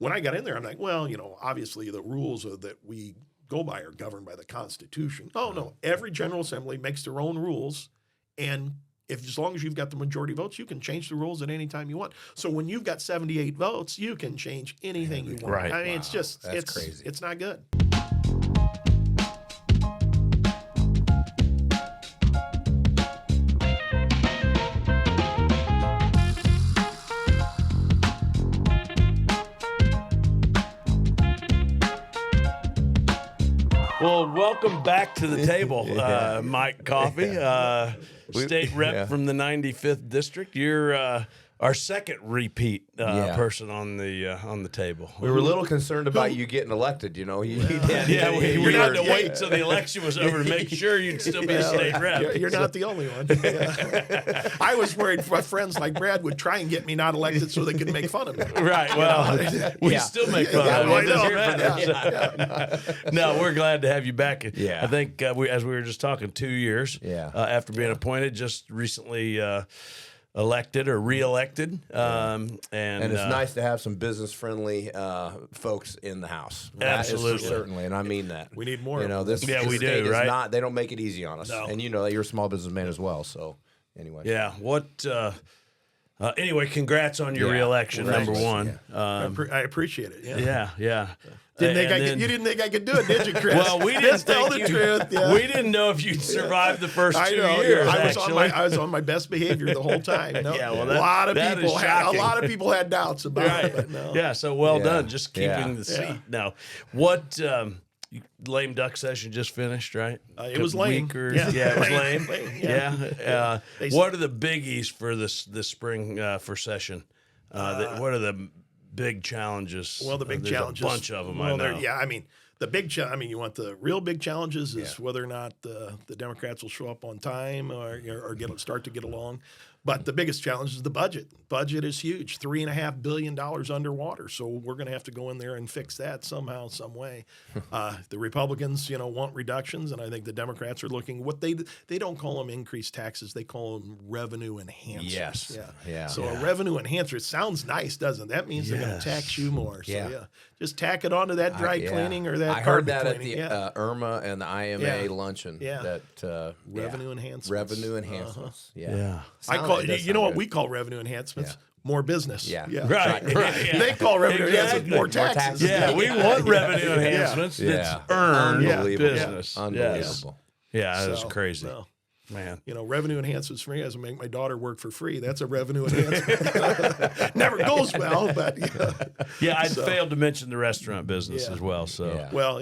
when I got in there, I'm like, well, obviously the rules that we go by are governed by the Constitution. Oh, no. Every General Assembly makes their own rules. And as long as you've got the majority votes, you can change the rules at any time you want. So when you've got 78 votes, you can change anything you want. Right. I mean, it's crazy. It's not good. Well, welcome back to the table, Mike Coffey, state rep from the 95th district. You're our second repeat person on the table. We were a little concerned about you getting elected. We had to wait until the election was over to make sure you'd still be a state rep. You're not the only one. Yeah. I was worried my friends like Brad would try and get me not elected so they could make fun of me. Right. Well, we still make fun of you. No, we're glad to have you back. I think as we were just talking, 2 years after being appointed, just recently elected or re-elected, and it's nice to have some business-friendly folks in the House. Absolutely, certainly, and I mean that. We need more. This we state do. Right? Is not. They don't make it easy on us, no. And you're a small businessman as well. So anyway, what? Anyway, congrats on your re-election, number one. I appreciate it. Yeah. You didn't think I could do it, did you, Chris? Well, we didn't tell the truth. Yeah. We didn't know if you'd survive the first 2 years. I was on my best behavior the whole time. No, a lot of people had doubts about it. But no. Yeah, so well done, just keeping the seat. Now, what? Lame duck session just finished, right? It was lame. It was lame. Yeah. What are the biggies for this spring for session? What are the big challenges? Well, the big There's challenges. A bunch of them. I know. The big you want the real big challenges is whether or not the Democrats will show up on time or start to get along. But the biggest challenge is the budget. Budget is huge, $3.5 billion underwater. So we're going to have to go in there and fix that somehow, some way. The Republicans, want reductions, and I think the Democrats are looking. What they don't call them increased taxes; they call them revenue enhancers. Yes. Yeah. So a revenue enhancer, it sounds nice, doesn't it? That means they're going to tax you more. So just tack it onto that dry cleaning or that carpet cleaning. I heard that at the IRMA and the IMA luncheon. Yeah. That revenue enhancements. Revenue enhancements. I call it. What we call revenue enhancements? More business. Yeah. Right. They call revenue enhancements more taxes. Yeah, we want revenue enhancements. It's earned business. Unbelievable. Yeah, that's crazy. Well, man. Revenue enhancements for me as I make my daughter work for free. That's a revenue enhancement. Never goes well, but I failed to mention the restaurant business as well. So Well,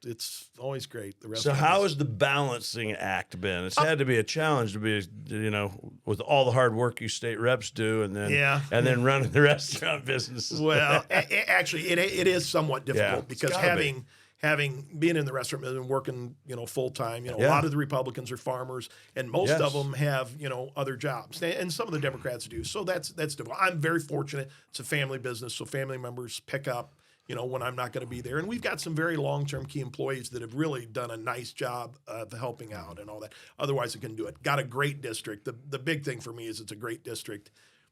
it's always great. So how has the balancing act been? It's had to be a challenge to be, with all the hard work you state reps do, and then running the restaurant businesses. Well, actually, it is somewhat difficult because having been in the restaurant and working, full time, a lot of the Republicans are farmers, and most of them have, other jobs, and some of the Democrats do. So that's difficult. I'm very fortunate. It's a family business, so family members pick up, when I'm not going to be there. And we've got some very long-term key employees that have really done a nice job of helping out and all that. Otherwise, I couldn't do it. Got a great district. The big thing for me is it's a great district.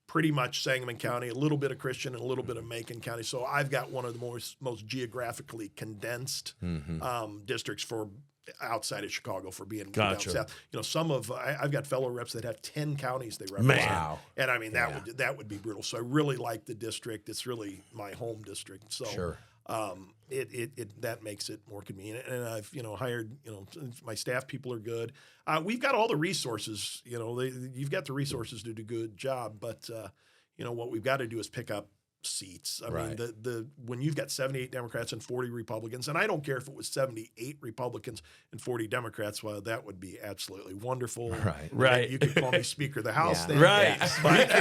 Pretty much Sangamon County, a little bit of Christian and a little bit of Macon County. So I've got one of the most geographically condensed districts for outside of Chicago for being down south. I've got fellow reps that have 10 counties they represent. Wow. And I mean that would be brutal. So I really like the district. It's really my home district. So that makes it more convenient. And I've hired my staff people are good. We've got all the resources. You've got the resources to do a good job. But what we've got to do is pick up seats. I mean, when you've got 78 Democrats and 40 Republicans, and I don't care if it was 78 Republicans and 40 Democrats, well, that would be absolutely wonderful. Right. You could call me Speaker of the House then. Right. But and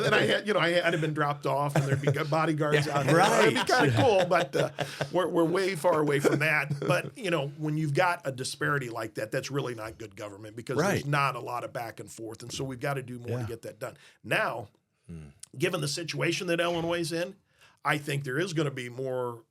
then I'd have been dropped off, and there'd be bodyguards out there. Right. It'd be kind of cool, but we're way far away from that. But when you've got a disparity like that, that's really not good government because there's not a lot of back and forth, and so we've got to do more to get that done. Now, given the situation that Illinois is in, I think there is going to be more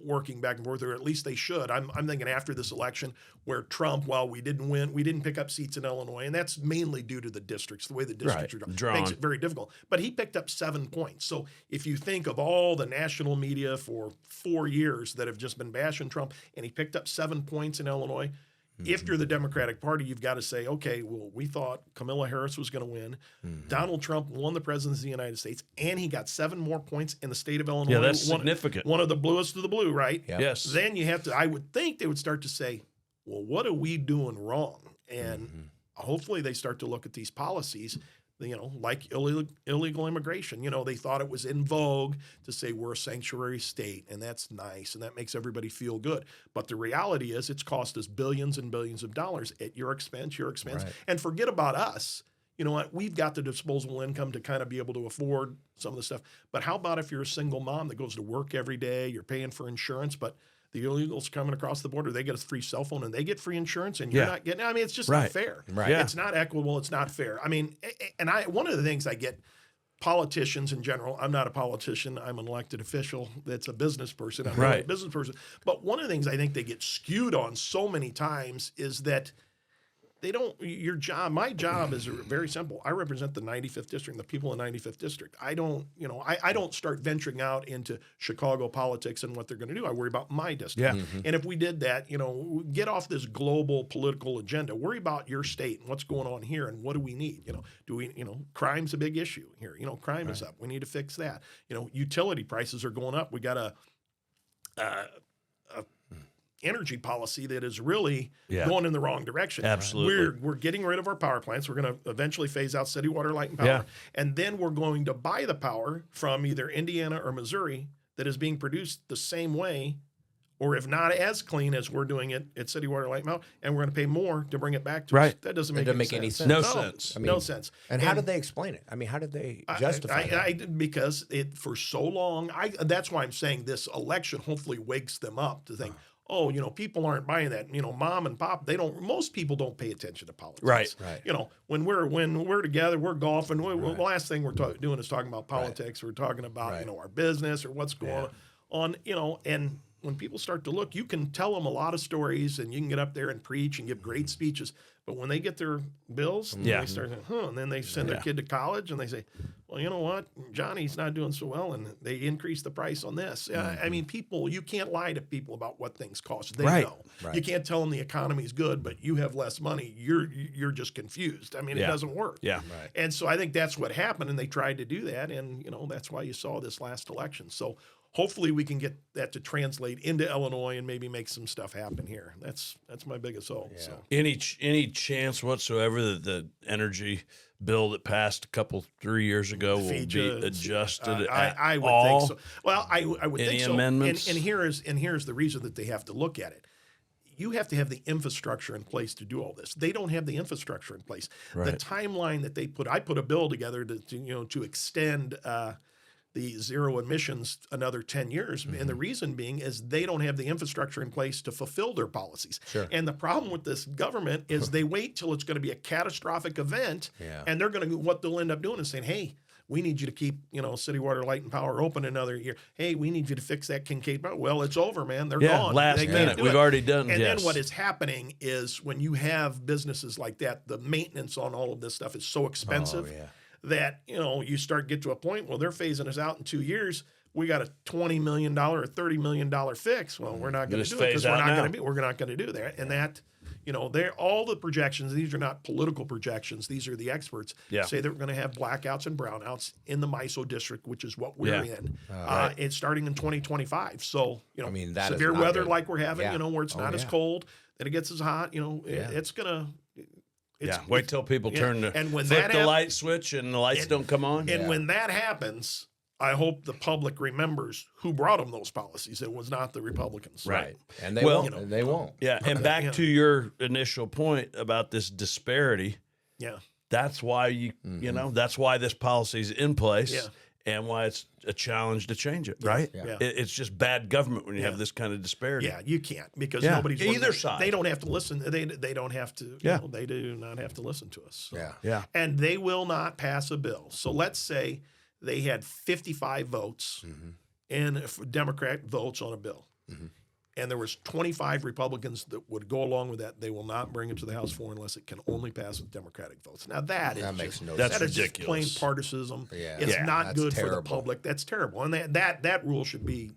working back and forth, or at least they should. I'm thinking after this election where Trump, while we didn't win, we didn't pick up seats in Illinois, and that's mainly due to the districts, the way the districts are drawn. Makes it very difficult. But he picked up 7 points. So if you think of all the national media for 4 years that have just been bashing Trump, and he picked up 7 points in Illinois, if you're the Democratic Party, you've got to say, okay, well, we thought Kamala Harris was going to win. Donald Trump won the presidency of the United States, and he got 7 more points in the state of Illinois. Yeah, that's significant. One of the bluest of the blue, right? Yep. Yes. Then you have to, I would think they would start to say, well, what are we doing wrong? And hopefully they start to look at these policies, like illegal immigration. They thought it was in vogue to say we're a sanctuary state, and that's nice, and that makes everybody feel good. But the reality is it's cost us billions and billions of dollars at your expense. Right. And forget about us. You know what? We've got the disposable income to kind of be able to afford some of the stuff. But how about if you're a single mom that goes to work every day, you're paying for insurance, but the illegals coming across the border, they get a free cell phone and they get free insurance and you're not getting. I mean, it's just not fair. Right. Yeah. It's not equitable. It's not fair. I mean, and one of the things I get, politicians in general, I'm not a politician. I'm an elected official that's a business person. I'm not a business person. But one of the things I think they get skewed on so many times is that they don't, my job is very simple. I represent the 95th district, the people in the 95th district. I don't start venturing out into Chicago politics and what they're going to do. I worry about my district. Yeah. And if we did that, get off this global political agenda, worry about your state and what's going on here and what do we need? Crime's a big issue here. Crime is up. We need to fix that. Utility prices are going up. We got a energy policy that is really going in the wrong direction. Absolutely. We're getting rid of our power plants. We're going to eventually phase out city water, light, and power. Yeah. And then we're going to buy the power from either Indiana or Missouri that is being produced the same way, or if not as clean as we're doing it at city water, light, and power, and we're going to pay more to bring it back to us. That doesn't make any sense. No sense. No sense. And how did they explain it? I mean, how did they justify it? Because for so long, that's why I'm saying this election hopefully wakes them up to think, people aren't buying that. Mom and pop, most people don't pay attention to politics. Right. When we're together, we're golfing. The last thing we're doing is talking about politics. We're talking about, our business or what's going on, and when people start to look, you can tell them a lot of stories and you can get up there and preach and give great speeches. But when they get their bills, they start saying, and then they send their kid to college and they say, well, you know what? Johnny's not doing so well, and they increase the price on this. I mean, people, you can't lie to people about what things cost. They know. You can't tell them the economy's good, but you have less money. You're just confused. I mean, it doesn't work. And so I think that's what happened, and they tried to do that, and that's why you saw this last election. So hopefully we can get that to translate into Illinois and maybe make some stuff happen here. That's my biggest hope. Yeah. So. Any chance whatsoever that the energy bill that passed 3 years ago will be adjusted I would all? think so. Well, I would think so. Amendments? And here's the reason that they have to look at it. You have to have the infrastructure in place to do all this. They don't have the infrastructure in place. The timeline that they I put a bill together to extend the zero emissions another 10 years. And the reason being is they don't have the infrastructure in place to fulfill their policies. And the problem with this government is they wait till it's going to be a catastrophic event. And they're going to, what they'll end up doing is saying, hey, we need you to keep, city water, light, and power open another year. Hey, we need you to fix that Kincaid. Well, it's over, man. They're gone. Last minute. We've already done. And then what is happening is when you have businesses like that, the maintenance on all of this stuff is so expensive. That, you get to a point, well, they're phasing us out in 2 years. We got a $20 million or $30 million fix. Well, we're not going to do it because we're not going to do that. And that, they're all the projections. These are not political projections. These are the experts say that we're going to have blackouts and brownouts in the MISO district, which is what we're in. It's starting in 2025. So, severe weather good. Like we're having, where it's not as cold, then it gets as hot, it's going to. Wait till people turn the light switch and the lights don't come on. And when that happens, I hope the public remembers who brought them those policies. It was not the Republicans. Right. And they won't. And they won't. Yeah. And back to your initial point about this disparity. Yeah. That's why that's why this policy is in place. And why it's a challenge to change it, right? It's just bad government when you have this kind of disparity. Yeah, you can't because nobody's either side. They don't have to listen. They don't have to. They do not have to listen to us. So. And they will not pass a bill. So let's say they had 55 votes and Democrat votes on a bill. And there was 25 Republicans that would go along with that. They will not bring it to the House floor unless it can only pass with Democratic votes. Now that makes no sense. That is just plain partisanship. It's not good for the public. That's terrible. And that rule should be,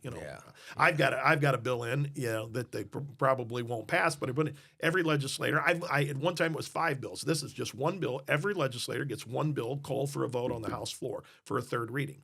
I've got a bill in, that they probably won't pass, but every legislator, I at one time it was 5 bills. This is just one bill. Every legislator gets one bill called for a vote on the House floor for a third reading.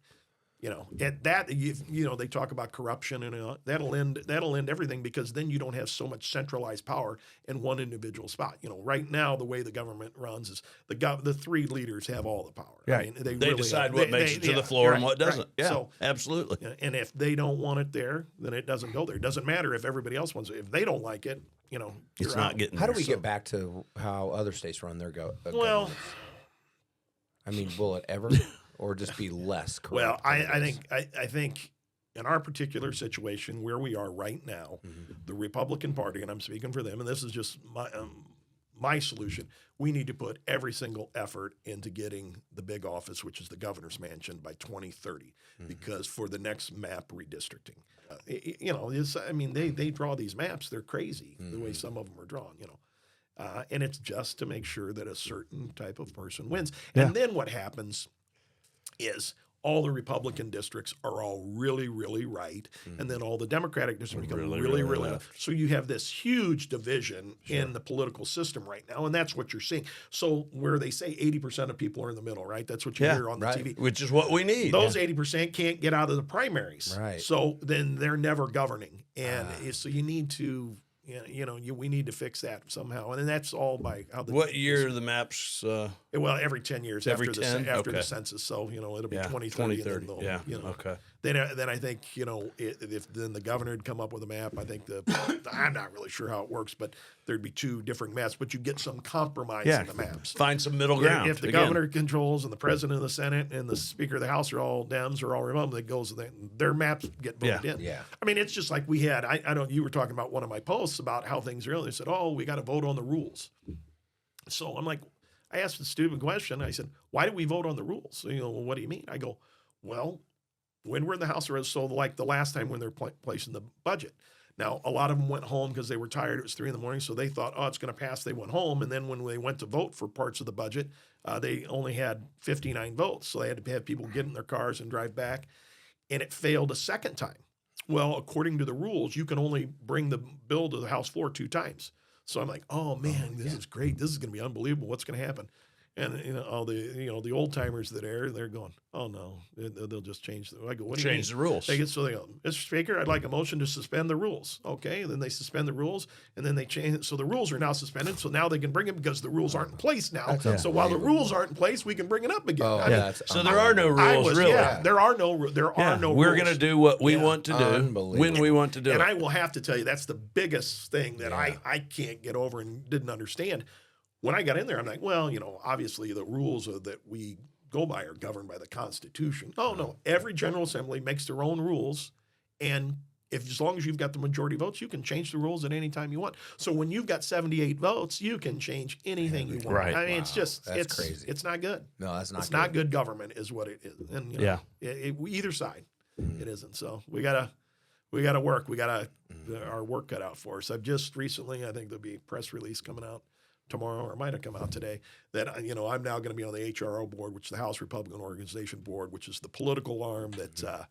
They talk about corruption, and that'll end everything, because then you don't have so much centralized power in one individual spot. Right now, the way the government runs is the 3 leaders have all the power. Yeah. I mean, they really decide what makes it to the floor and what doesn't. Right. Yeah, so, absolutely. And if they don't want it there, then it doesn't go there. It doesn't matter if everybody else wants it. If they don't like it, it's not getting. How do we get back to how other states run their governments? I mean, will it ever? Or just be less corrupt? Well, I think in our particular situation where we are right now, the Republican Party, and I'm speaking for them, and this is just my solution, we need to put every single effort into getting the big office, which is the governor's mansion, by 2030, because for the next map redistricting. They draw these maps, they're crazy, the way some of them are drawn, and it's just to make sure that a certain type of person wins. Yeah. And then what happens is all the Republican districts are all really, really right, and then all the Democratic districts become really, really left. So you have this huge division in the political system right now, and that's what you're seeing. So where they say 80% of people are in the middle, right? That's what you hear on the TV. Which is what we need. Those 80% can't get out of the primaries. Right. So then they're never governing. And so you need to... we need to fix that somehow, and then that's all by how the. What year are the maps? Well, every 10 years after the census, so it'll be 2030. Okay. Then I think if then the governor would come up with a map. I think I'm not really sure how it works, but there'd be 2 different maps, but you get some compromise in the maps. Find some middle ground. If the governor controls and the president of the Senate and the Speaker of the House are all Dems or all Republicans, their maps get voted in. Yeah. I mean, it's just like we had. I don't. You were talking about one of my posts about how things are. They said, "Oh, we got to vote on the rules." So I'm like, I asked a stupid question. I said, "Why do we vote on the rules?" So, what do you mean? I go, "Well, when we're in the House, so like the last time when they're placing the budget." Now, a lot of them went home because they were tired. It was 3 a.m, so they thought, "Oh, it's going to pass." They went home, and then when they went to vote for parts of the budget, they only had 59 votes, so they had to have people get in their cars and drive back, and it failed a second time. Well, according to the rules, you can only bring the bill to the House floor 2 times. So I'm like, oh man, this is great. This is going to be unbelievable. What's going to happen? And all the old timers that they're going, oh no, they'll just change the. I go, what do you mean? Change the rules. They go, Mr. Speaker, I'd like a motion to suspend the rules. Okay, and then they suspend the rules, and then they change it. So the rules are now suspended. So now they can bring it because the rules aren't in place now. So while the rules aren't in place, we can bring it up again. So there are no rules, really. Yeah, there are no rules. We're going to do what we want to do when we want to do it. And I will have to tell you, that's the biggest thing that I can't get over and didn't understand. When I got in there, I'm like, well, obviously the rules that we go by are governed by the Constitution. Oh, no. Every General Assembly makes their own rules. And as long as you've got the majority votes, you can change the rules at any time you want. So when you've got 78 votes, you can change anything you want. Right. I mean, it's crazy. It's not good. No, that's not It's good. not good government is what it is. And, either side, it isn't. So we got to work. We got our work cut out for us. I've just recently, I think there'll be a press release coming out tomorrow, or it might have come out today, that I'm now going to be on the HRO board, which is the House Republican Organization Board, which is the political arm that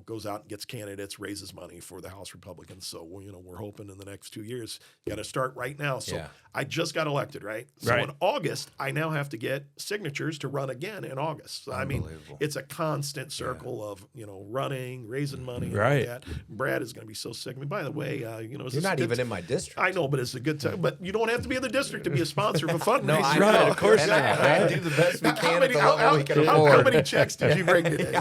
goes out and gets candidates, raises money for the House Republicans. So we're hoping in the next 2 years, got to start right now. So I just got elected, right? So in August, I now have to get signatures to run again in August. So, I mean, it's a constant circle of running, raising money, and all that. Brad is going to be so sick of me. By the way, you're not even in my district. I know, but it's a good time. But you don't have to be in the district to be a sponsor of a fundraiser. No, I know. Of course not. I do the best we can at the level we can afford. How many checks did you bring today?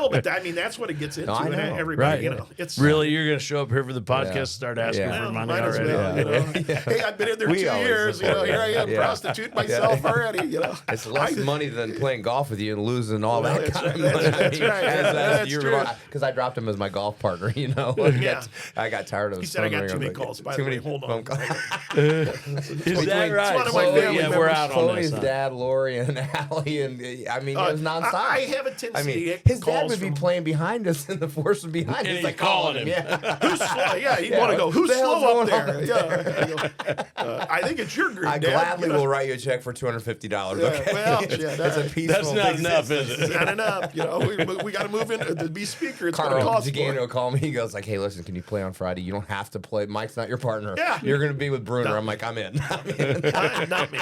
But I mean, that's what it gets into. And everybody, it's really, you're going to show up here for the podcast, start asking for money already. Hey, I've been in there 2 years. Here I am, prostitute myself already. It's less money than playing golf with you and losing all that kind of money. That's right. That's true. Because I dropped him as my golf partner. I got tired of. He said I got too many calls. By the way, hold on. Is that right? It's one of my family members. We're out on this. Chloe's dad, Lori, and Allie, and I mean, it was nonstop. I have a tendency. His dad would be playing behind us, and the force would be behind us. He's Like calling him. Yeah. Who's slow? Yeah, you want to go. Who's the hell's slow up going there? on Yeah. I think it's your group. I Dad. gladly You know? will write you a check for $250. Okay, Well, yeah, that's a peaceful. That's not big enough, citizen. is it? It's not enough. You know, we got to move in to be speaker. It's going to Carl cost Zagano more. will call me. He goes like, "Hey, listen, can you play on Friday? You don't have to play. Mike's not your partner. Yeah. You're going to be with Bruner." I'm like, "I'm in." Not me.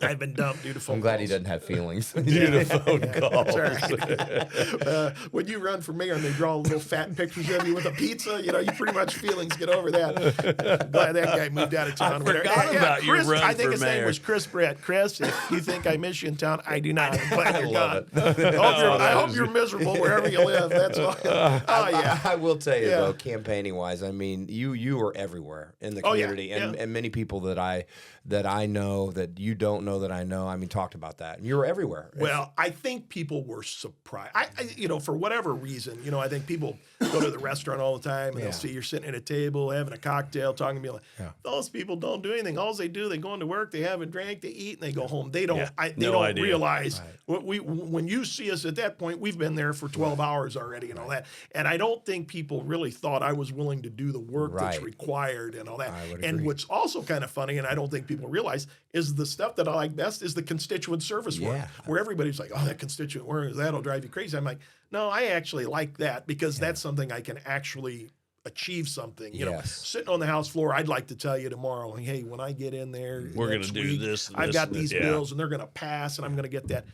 I've been dumped due to phone I'm glad he calls. doesn't have feelings. Due to phone calls. That's right. When you run for mayor and they draw little fat pictures of you with a pizza, you know, you pretty much feelings get over that. Glad that guy moved out of town. I forgot about your Chris, run I think for his name mayor. was Chris Brett. Chris, if you think I miss you in town, I do not. I'm glad you're love gone. I hope you're miserable wherever you live. That's all. Oh, yeah. I will tell you Yeah. though, campaigning wise, I mean, you were everywhere in the Oh, yeah, community, yeah. and many people that I know that you don't know that I know. I mean, talked about that. You were everywhere. Well, I think people were surprised. You know, for whatever reason, you know, I think people go to the restaurant all the time and Yeah. they'll see you're sitting at a table having a cocktail, talking to me like, those people don't do anything. All they do, they go into work, they have a drink, they eat, and they go home. They don't. Yeah, They no don't idea. realize when you see us at that point, we've been there for 12 hours already and all that. And I don't think people really thought I was willing to do the work that's Right. required and all that. I would And agree. what's also kind of funny, and I don't think people realize, is the stuff that I like best is the constituent service work, Yeah. where everybody's like, oh, that constituent work, that'll drive you crazy. I'm like, no, I actually like that because that's something I can actually achieve something. You know, Yes. sitting on the House floor, I'd like to tell you tomorrow, like, hey, when I get in there, We're gonna next do week, this, I've this, got and these this. Yeah. bills and they're going to pass and I'm going to get that.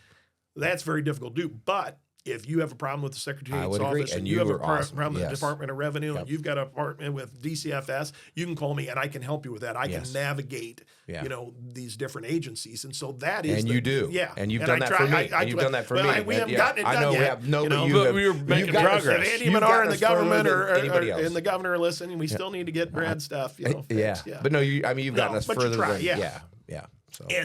That's very difficult to do. But if you have a problem with the Secretary's I would agree. office And and you you have a were awesome. problem with the Yes. Department of Revenue and you've got a department with DCFS, you can call me and I can help you with that. I Yes. can navigate, Yeah. you know, these different agencies. And so that is And you do. Yeah. And you've I done that try- for me. I- And you've done that for me. We haven't Yeah. gotten it I done know we yet. have no, you but know, you but have, we were you've making gotten us- progress. If Andy you've Menard gotten and the us further government than anybody else. and the governor are listening, we still need to get Brad stuff, you know. Yeah. fixed. But no, I mean, you've gotten No, us but you further try, than yeah. yeah.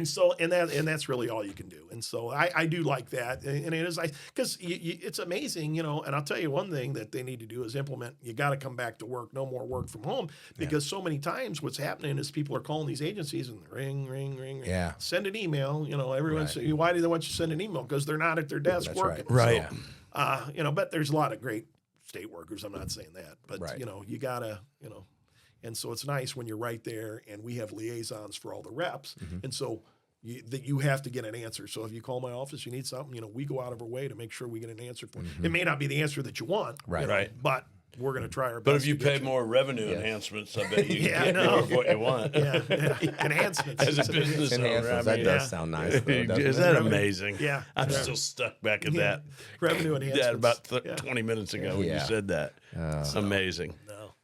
So And that's really all you can do. And so I do like that. And it is because it's amazing, you know. And I'll tell you one thing that they need to do is implement. You got to come back to work. No more work from home because so many times what's happening is people are calling these agencies and ring, ring, ring. Yeah. Send an email. You know, everyone's saying, why do they want you to send an email? Because they're not at their desk That's working. Right. So, you know, but there's a lot of great state workers. I'm not saying that, but Right. you know, you gotta, you know. And so it's nice when you're right there, and we have liaisons for all the reps, and so. You have to get an answer. So if you call my office, you need something, you know, we go out of our way to make sure we get an answer for it. It may not be the answer that you want, Right. you know, Right. but we're going to try our best. But if you to get pay more revenue enhancements, I bet you Yeah, I can get know. more of what you want. enhancements As a business owner, enhancements, I that mean, does sound nice. though, doesn't is it? that amazing? Yeah. I'm still stuck back at that. revenue enhancements. That about Yeah. 20 minutes ago when you Yeah. said that. Amazing. No.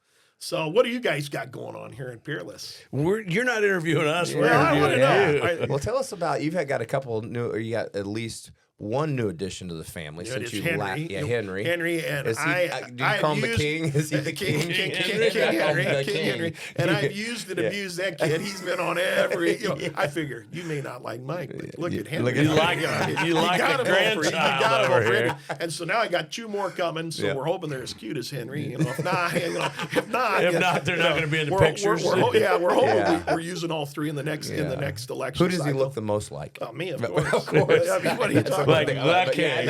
So what do you guys got going on here in Peerless? You're not interviewing us. We're Well, I wanna interviewing know. you. Well, tell us about you've got a couple new, or you got at least one new addition to the family Yeah, since it's you Henry. Henry. Henry and Is he, I. do you call him the king? Is he the king? King Henry? Henry. The King king. Henry. And I've used and abused that kid. He's been on every. You know, I figure you may not like Mike, but look at Henry. Look at- You like You like got the him over- you grandchild got him over over here. Henry. And so now I got two more coming. So Yeah. we're hoping they're as cute as Henry. You know, if not, If you not, they're know, not going to be in the we're- pictures. We're hoping Yeah. we're using all three in the next election. Who does he cycle. look the most like? Oh, me, of Of course. course. I mean, what are you talking Like about? the king.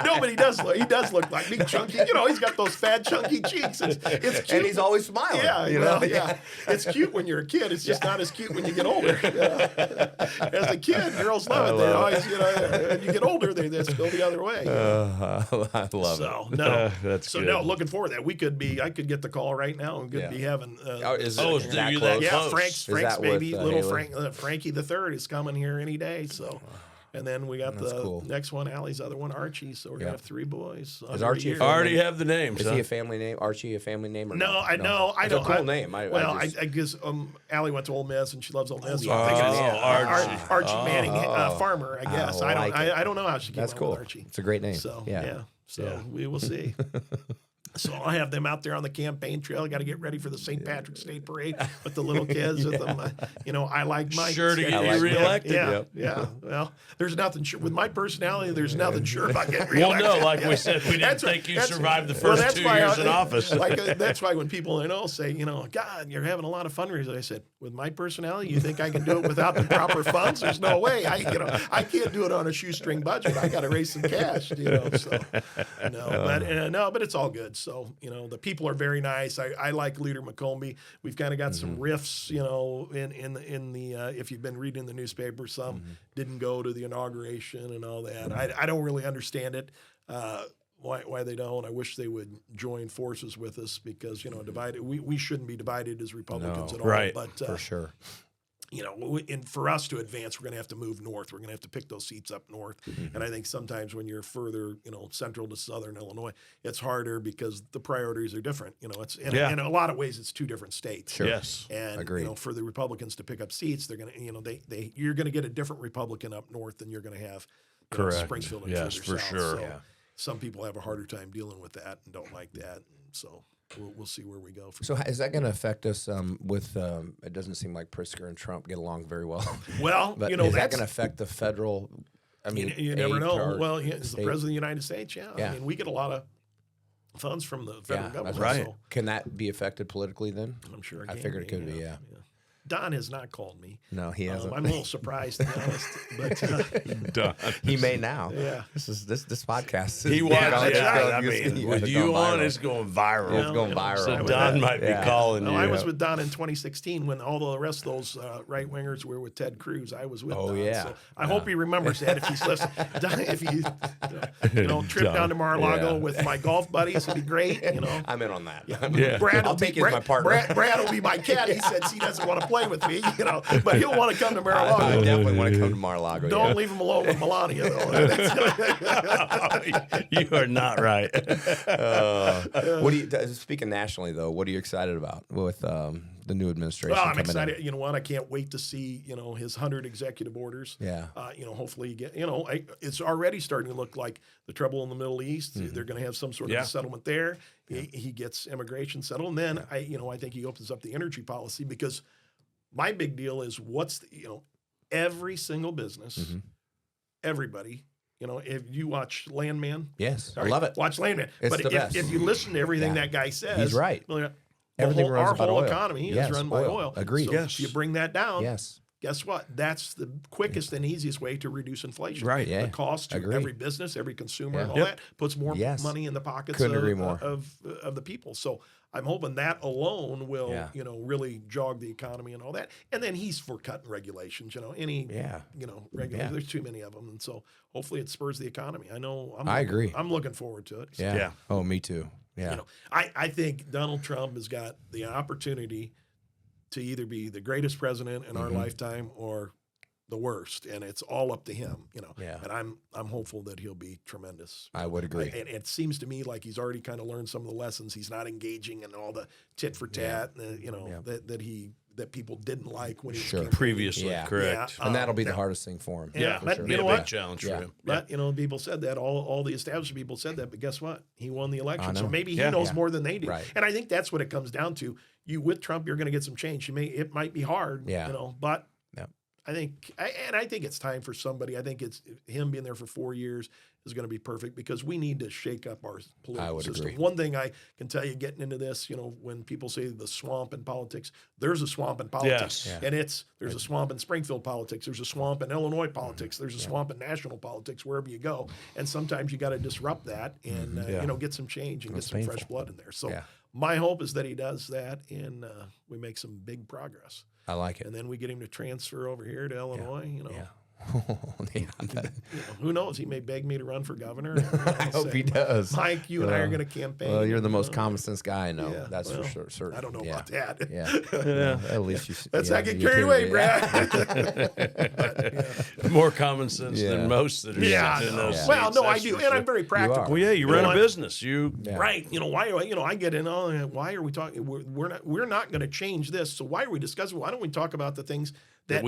No, but he does look like me, chunky. You know, he's got those fat, chunky cheeks. It's cute. And he's always smiling. Yeah, you well, know. yeah. It's cute when you're a kid. It's just not as cute when you get older. As a kid, girls love it. They always, you know, when you get older, they just go the other way. I love it. So no, That's so good. no. Looking forward to that. I could get the call right now and could Yeah. be having. Is Oh, it is that you close? that Yeah, close? Frank's that baby, with, little Haley? Frankie the third is coming here any day. So, and then we got That's the cool. next one, Allie's other one, Archie. So we're gonna have three boys. under Archie a year. a Already have the names. Is huh? he a family name? Archie, a family name or No, I no? know. I It's don't. a cool name. I guess Allie went to Ole Miss and she loves Ole Miss. So yeah. I'm thinking it's Archie. Archie Manning, farmer. I guess. I like it. I don't know how she came That's up cool. with Archie. It's a great name. So yeah. So we will see. So I'll have them out there on the campaign trail. Got to get ready for the St. Patrick's Day parade with the little kids with them. I like Mike. Sure to get reelected. Yeah. Well, there's nothing sure with my personality. There's nothing sure about getting reelected. Well, no, like we said, we didn't think you survived the first 2 years in office. That's why when people say, God, you're having a lot of fundraisers. I said, with my personality, you think I can do it without the proper funds? There's no way. I can't do it on a shoestring budget. I got to raise some cash. So but it's all good. So, the people are very nice. I like Leader McCombie. We've kind of got some rifts, in the if you've been reading the newspaper, some didn't go to the inauguration and all that. I don't really understand it, why they don't. I wish they would join forces with us because, divided. We shouldn't be divided as Republicans at all. Right, but, for sure. And for us to advance, we're going to have to move north. We're going to have to pick those seats up north. And I think sometimes when you're further, central to southern Illinois, it's harder because the priorities are different. In a lot of ways, it's two different states. Sure. Yes, and agreed. For the Republicans to pick up seats, they're going to, you're going to get a different Republican up north than you're going to have, Springfield and yes, further for south. sure. So some people have a harder time dealing with that and don't like that. So. We'll see where we go. So is that going to affect us with, it doesn't seem like Pritzker and Trump get along very well. Well, but is that going to affect the federal, you never know. Well, it's the President of the United States, I mean, we get a lot of funds from the federal government. Right. So can that be affected politically then? I'm sure I figured it could be, Don has not called me. No, he hasn't. I'm a little surprised, to be honest. But Don. He may now. Yeah. This podcast. He watches. I mean, with you on, it's going viral. It's going viral. So Don might be calling you. I was with Don in 2016 when all the rest of those right wingers were with Ted Cruz. I was with Don. Yeah. So I hope he remembers that if he's listening. Don, if he trip down to Mar-a-Lago with my golf buddies, it'd be great. I'm in on that. Yeah. I'll take you as my partner. Brad will be my caddy since he doesn't want to play with me, but he'll want to come to Mar-a-Lago. I definitely want to come to Mar-a-Lago. Don't leave him alone with Melania, though. You are not right. What do you? Speaking nationally, though, what are you excited about with the new administration? Well, I'm excited. You know what? I can't wait to see his 100 executive orders. Yeah. Hopefully you get. It's already starting to look like the trouble in the Middle East. They're going to have some sort of a settlement there. He gets immigration settled, and then I think he opens up the energy policy because. My big deal is every single business, everybody, if you watch Landman. Yes, I love it. Watch Landman. It's but the best. If you listen to everything that guy says. He's right. Everything runs about our whole oil. economy is run by oil. Agreed. So if you bring that down, guess what? That's the quickest and easiest way to reduce inflation. Right. Yeah. The cost to every business, every consumer, and all that puts more money in the pockets of the people. So I'm hoping that alone will, really jog the economy and all that. And then he's for cutting regulations. Regulations. There's too many of them, and so hopefully it spurs the economy. I agree. I'm looking forward to it. So. Yeah. Oh, me too. Yeah. I think Donald Trump has got the opportunity to either be the greatest president in our lifetime or the worst, and it's all up to him, And I'm hopeful that he'll be tremendous. I would agree. And it seems to me like he's already kind of learned some of the lessons. He's not engaging in all the tit for tat, that people didn't like when he was previously. Correct. And that'll be the hardest thing for him. Yeah, but sure. You know what? Big challenge for him. But people said that all the established people said that, but guess what? He won the election, so maybe he knows more than they do. Right. And I think that's what it comes down to. You with Trump, you're going to get some change. It might be hard, but. I think it's time for somebody. I think it's him being there for 4 years is going to be perfect because we need to shake up our political system. Agree. One thing I can tell you, getting into this, when people say the swamp in politics, there's a swamp in politics, and there's a swamp in Springfield politics. There's a swamp in Illinois politics. There's a swamp in national politics wherever you go, and sometimes you got to disrupt that and get some change and get some fresh blood in there. So my hope is that he does that and we make some big progress. I like it. And then we get him to transfer over here to Illinois, Who knows? He may beg me to run for governor. I hope he does. Mike, you and I are going to campaign. Well, you're the most common sense guy I know. That's for sure. Certain. I don't know about that. At least you. Let's not get carried away, Brad. More common sense than most that are sitting in those seats. Well, no, I do, and I'm very practical. Well, you run a business. Right. Why? I get in. Why are we talking? We're not going to change this. So why are we discussing? Why don't we talk about the things that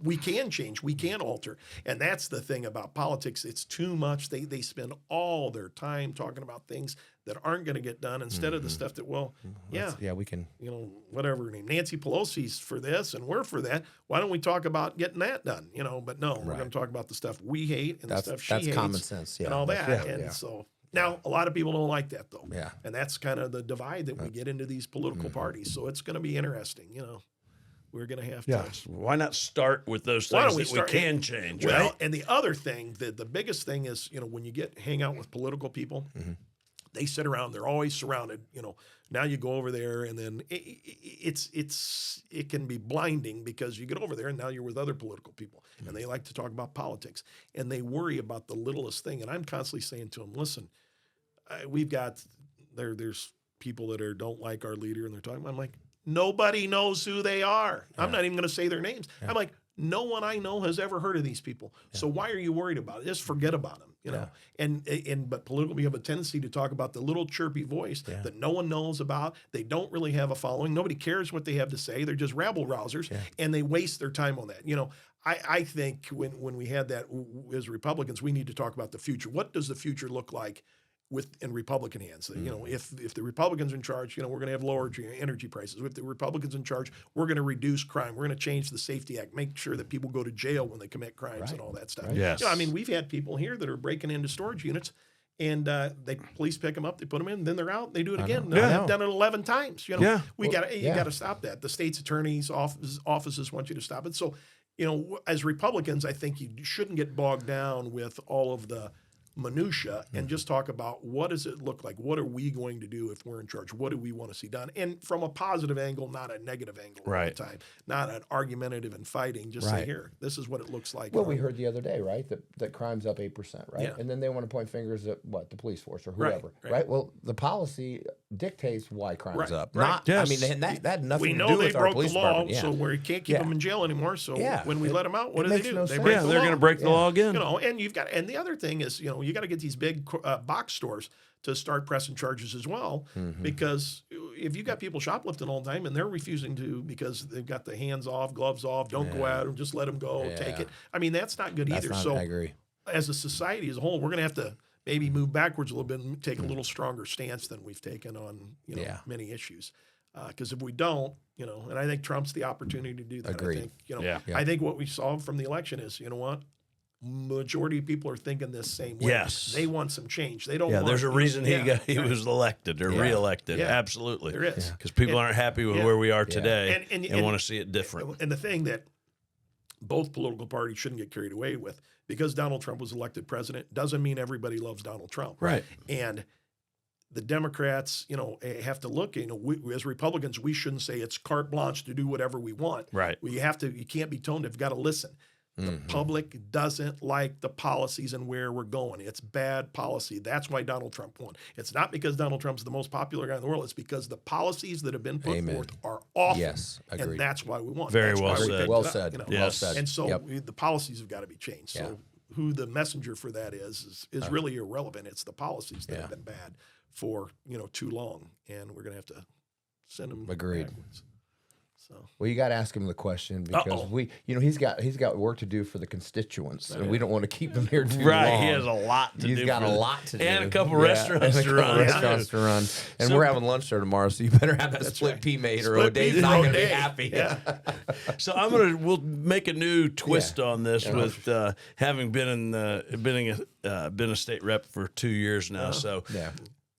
we can change, we can alter. And that's the thing about politics. It's too much. They spend all their time talking about things that aren't going to get done instead of the stuff that, we can, whatever her name, Nancy Pelosi's for this and we're for that. Why don't we talk about getting that done? But no, we're going to talk about the stuff we hate and the stuff she hates. That's common sense, and all that. So now a lot of people don't like that though. Yeah. And that's kind of the divide that we get into these political parties. So it's going to be interesting, We're going to have to. Why not start with those things that we can change, well, right? And the other thing, the biggest thing is, when you hang out with political people, they sit around, they're always surrounded, now you go over there and then it can be blinding because you get over there and now you're with other political people and they like to talk about politics and they worry about the littlest thing. And I'm constantly saying to them, listen, we've got, there's people that don't like our leader and they're talking, I'm like, nobody knows who they are. I'm not even going to say their names. I'm like, no one I know has ever heard of these people. So why are you worried about it? Just forget about them, But political, we have a tendency to talk about the little chirpy voice that no one knows about. They don't really have a following. Nobody cares what they have to say. They're just rabble rousers, and they waste their time on that. I think when we had that as Republicans, we need to talk about the future. What does the future look like in Republican hands? If the Republicans are in charge, we're going to have lower energy prices. If the Republicans in charge, we're going to reduce crime. We're going to change the Safety Act, make sure that people go to jail when they commit crimes and all that stuff. Right. Yes. We've had people here that are breaking into storage units and police pick them up, they put them in, then they're out, they do it again. They've done it 11 times. You got to stop that. The state's attorney's offices want you to stop it. So, as Republicans, I think you shouldn't get bogged down with all of the minutia and just talk about what does it look like? What are we going to do if we're in charge? What do we want to see done? And from a positive angle, not a negative angle all the time, not an argumentative and fighting. Just say, here, this is what it looks like. Well, we heard the other day, right, that crime's up 8%, right? Yeah. And then they want to point fingers at the police force or whoever, right? Well, the policy dictates why crime's up. Not, that had nothing to do with our police department. We know they broke the law, so we can't keep them in jail anymore. So when we let them out, what do they do? No they break the law. They're going to break the law again. And the other thing is, you got to get these big box stores to start pressing charges as well, because if you got people shoplifting all the time and they're refusing to because they've got the hands off, gloves off, don't go out and just let them go, take it. That's not good either. So I agree. As a society as a whole, we're going to have to maybe move backwards a little bit and take a little stronger stance than we've taken on many issues. Because if we don't, and I think Trump's the opportunity to do that. Agreed. I think what we saw from the election is, majority of people are thinking this same way. Yes. They want some change. They don't want... there's a reason he was elected or reelected. Yeah. Absolutely. There is. Because people aren't happy with where we are today and want to see it different. And the thing that both political parties shouldn't get carried away with, because Donald Trump was elected president, doesn't mean everybody loves Donald Trump. Right. And the Democrats, have to look, we, as Republicans, we shouldn't say it's carte blanche to do whatever we want. Right. You can't be tone deaf. You've got to listen. The public doesn't like the policies and where we're going. It's bad policy. That's why Donald Trump won. It's not because Donald Trump's the most popular guy in the world. It's because the policies that have been put forth are awful. Yes, agreed. And that's why we won. Very that's well said. Well said. Well said. And so the policies have got to be changed. So who the messenger for that is really irrelevant. It's the policies that have been bad for too long, and we're going to have to send them backwards. So. Well, you got to ask him the question because he's got work to do for the constituents, and we don't want to keep him here too long. Right, he has a lot to do. He's got a lot to do, and a couple restaurants to run. And we're having lunch there tomorrow, so you better have the split pea made, or O'Day's not going to be happy. Yeah. So we'll make a new twist on this with having been a state rep for 2 years now.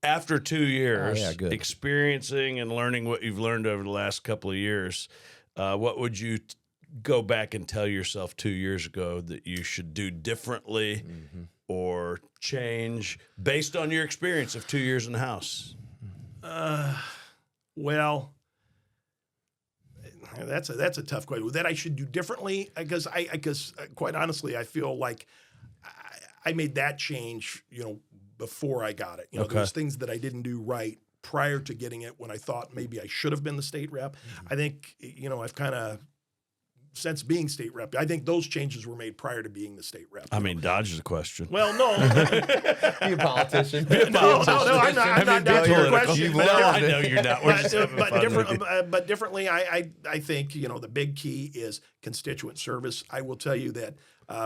After 2 years, experiencing and learning what you've learned over the last couple of years, what would you go back and tell yourself 2 years ago that you should do differently or change based on your experience of 2 years in the House? Well, that's a tough question. That I should do differently, because quite honestly, I feel like I made that change, before I got it. There's things that I didn't do right prior to getting it when I thought maybe I should have been the state rep. I think, I've kind of since being state rep. I think those changes were made prior to being the state rep. I mean, dodge the question. Well, no. Be a politician. No, I'm not dodging the question. I know you're not. But differently, I think, the big key is constituent service. I will tell you that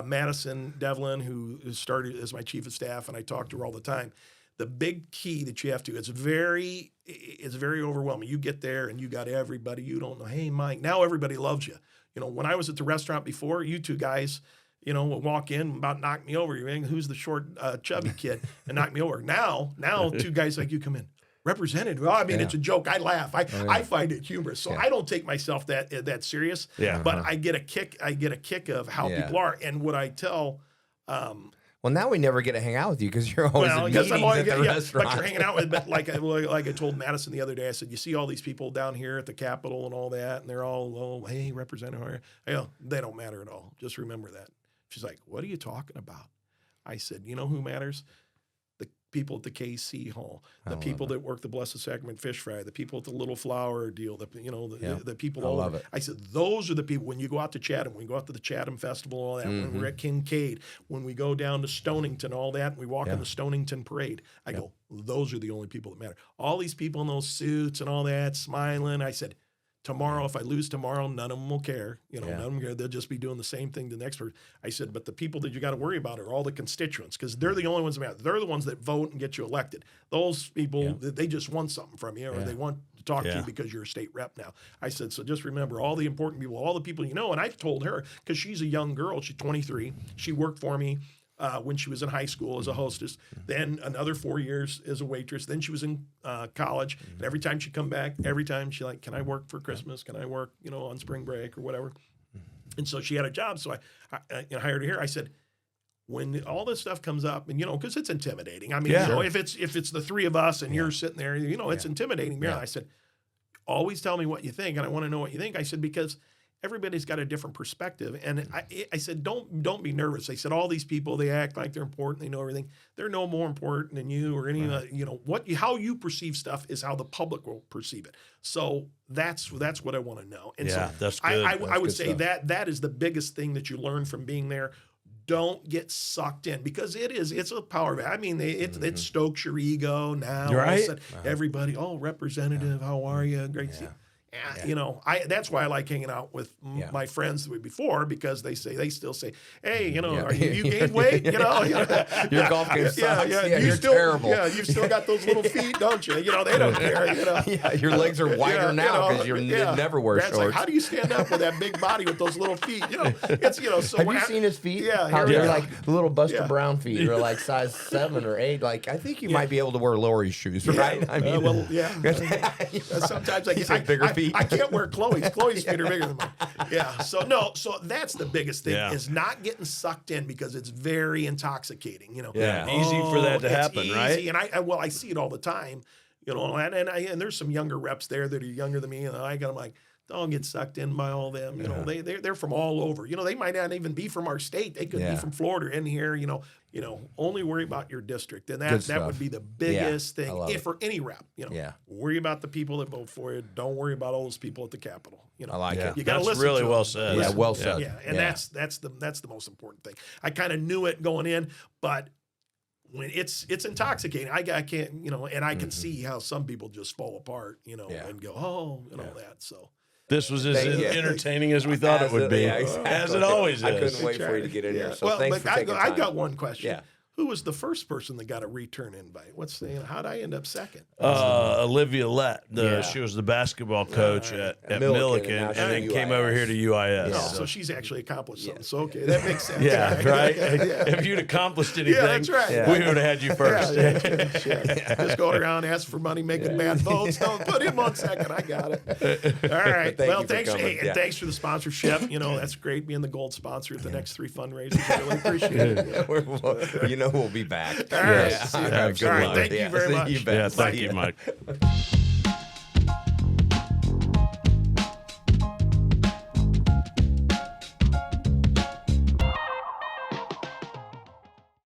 Madison Devlin, who started as my chief of staff, and I talk to her all the time, the big key that you have to, it's very overwhelming. You get there and you got everybody. You don't know, hey, Mike, now everybody loves you. When I was at the restaurant before, you two guys, would walk in about knock me over. You're like, who's the short, chubby kid, and knock me over. Now two guys like you come in. Representative. Well, I mean, it's a joke. I laugh. I find it humorous. So I don't take myself that serious. Yeah. But I get a kick of how people are. And what I tell well, now we never get to hang out with you because you're always at meetings at the restaurant. But you're hanging out with, like I told Madison the other day, I said, you see all these people down here at the Capitol and all that, and they're all, hey, Representative, they don't matter at all. Just remember that. She's like, what are you talking about? I said, you know who matters? The people at the KC Hall, the people that work the Blessed Sacrament Fish Fry, the people at the Little Flower deal, the people all over. I said, those are the people, when you go out to Chatham, when you go out to the Chatham Festival, all that, when we're at Kincaid, when we go down to Stonington, all that, and we walk on the Stonington Parade, I go, those are the only people that matter. All these people in those suits and all that, smiling, I said, tomorrow, if I lose tomorrow, none of them will care. None of them care. They'll just be doing the same thing the next person. I said, but the people that you got to worry about are all the constituents because they're the only ones that matter. They're the ones that vote and get you elected. Those people, they just want something from you or they want to talk to you because you're a state rep now. I said, so just remember all the important people, all the people you know. And I've told her because she's a young girl. She's 23. She worked for me when she was in high school as a hostess, then another 4 years as a waitress. Then she was in college. And every time she'd come back, every time she like, can I work for Christmas? Can I work, on spring break or whatever? And so she had a job. So I hired her here. I said, when all this stuff comes up, and because it's intimidating. I mean, if it's the three of us and you're sitting there, it's intimidating. I said, always tell me what you think, and I want to know what you think. I said because everybody's got a different perspective. And I said, don't be nervous. I said, all these people, they act like they're important. They know everything. They're no more important than you or any, how you perceive stuff is how the public will perceive it. So that's what I want to know. And so that's good. I would say that is the biggest thing that you learn from being there. Don't get sucked in because it's a power. I mean, it stokes your ego now. Right. Everybody, representative, how are you? Great. That's why I like hanging out with my friends before because they still say, hey, are you gained weight? Your golf game sucks. You're terrible. Yeah, you've still got those little feet, don't you? They don't care. Yeah, your legs are wider now because you never wear shorts. Like, how do you stand up with that big body with those little feet? So have you seen his feet? Yeah, how they're like little Buster Brown feet. They're like size 7 or 8. Like I think you might be able to wear Lori's shoes, right? I mean, sometimes I get bigger feet. I can't wear Chloe's. Chloe's feet are bigger than mine. Yeah. So that's the biggest thing is not getting sucked in because it's very intoxicating. Easy for that to happen, right? And I see it all the time. And there's some younger reps there that are younger than me, and I'm like, don't get sucked in by all them. They're from all over. They might not even be from our state. They could be from Florida in here. Only worry about your district, and that would be the biggest thing for any rep. Worry about the people that vote for you. Don't worry about all those people at the Capitol. I like it. You got to listen. Really to well them. said. Yeah, well said. Yeah, and that's the most important thing. I kind of knew it going in, but when it's intoxicating, I can't, and I can see how some people just fall apart, and go, and all that. So. This was as entertaining as we thought it would be, as it always is. I couldn't wait for you to get in here. So thanks for taking time. I got one question. Yeah. Who was the first person that got a return invite? How'd I end up second? Olivia Lett. She was the basketball coach at Milliken, and then came over here to UIS. No, so she's actually accomplished something. So, okay, that makes sense. Yeah, right? If you'd accomplised anything, that's right. we would have had you first. Just going around asking for money, making bad votes. Don't put him on second. I got it. All right. Well, thanks. And thanks for the sponsorship. That's great being the gold sponsor at the next 3 fundraisers. I really appreciate it. We'll be back. All right. Good luck. Thank you very much. Thank you, Mike.